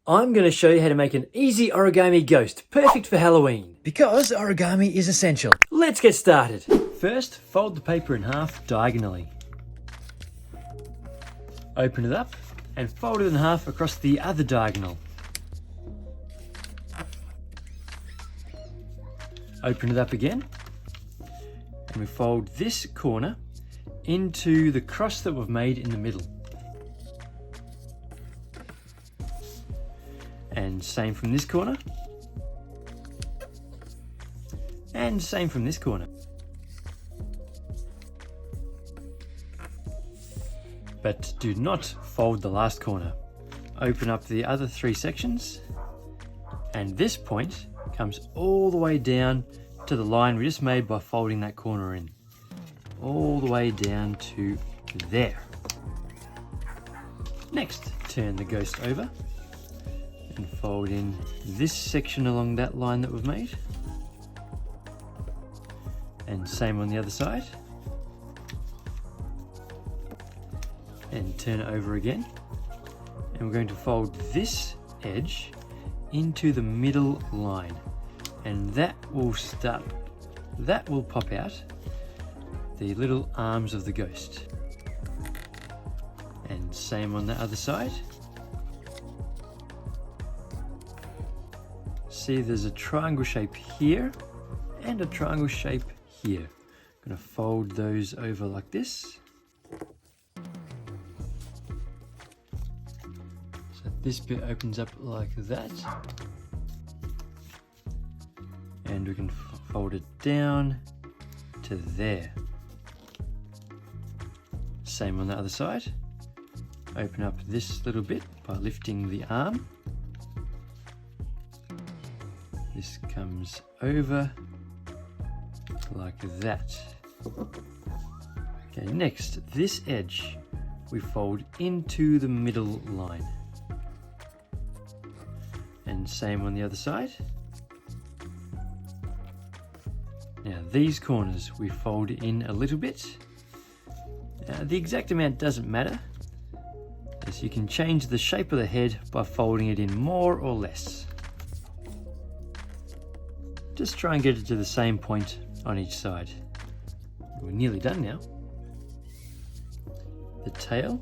I'm going to show you how to make an easy origami ghost, perfect for Halloween. Because origami is essential. Let's get started. First, fold the paper in half diagonally. Open it up and fold it in half across the other diagonal. Open it up again, and we fold this corner into the cross that we've made in the middle. And same from this corner. And same from this corner. But do not fold the last corner. Open up the other three sections, and this point comes all the way down to the line we just made by folding that corner in. All the way down to there. Next, turn the ghost over and fold in this section along that line that we've made. And same on the other side. And turn it over again. And we're going to fold this edge into the middle line. And that will pop out the little arms of the ghost. And same on the other side. See, there's a triangle shape here and a triangle shape here. I'm going to fold those over like this. So this bit opens up like that. And we can fold it down to there. Same on the other side. Open up this little bit by lifting the arm. This comes over like that. Okay, next, this edge we fold into the middle line. And same on the other side. Now these corners we fold in a little bit. The exact amount doesn't matter, as you can change the shape of the head by folding it in more or less. Just try and get it to the same point on each side. We're nearly done now. The tail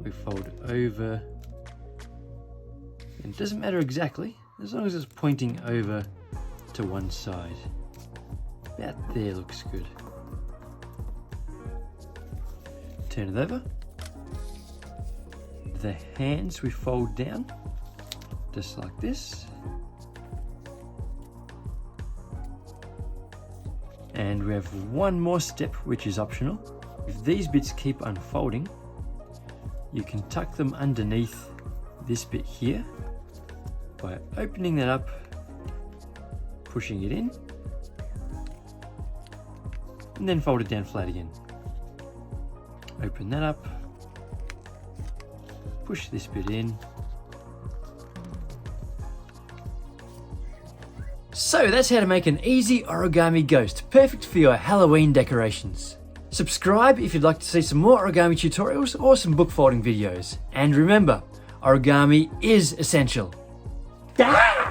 we fold over. It doesn't matter exactly, as long as it's pointing over to one side. About there looks good. Turn it over. The hands we fold down, just like this. And we have one more step which is optional. If these bits keep unfolding, you can tuck them underneath this bit here by opening that up, pushing it in, and then fold it down flat again. Open that up, push this bit in. So that's how to make an easy origami ghost, perfect for your Halloween decorations. Subscribe if you'd like to see some more origami tutorials or some book folding videos. And remember, origami is essential. Ah!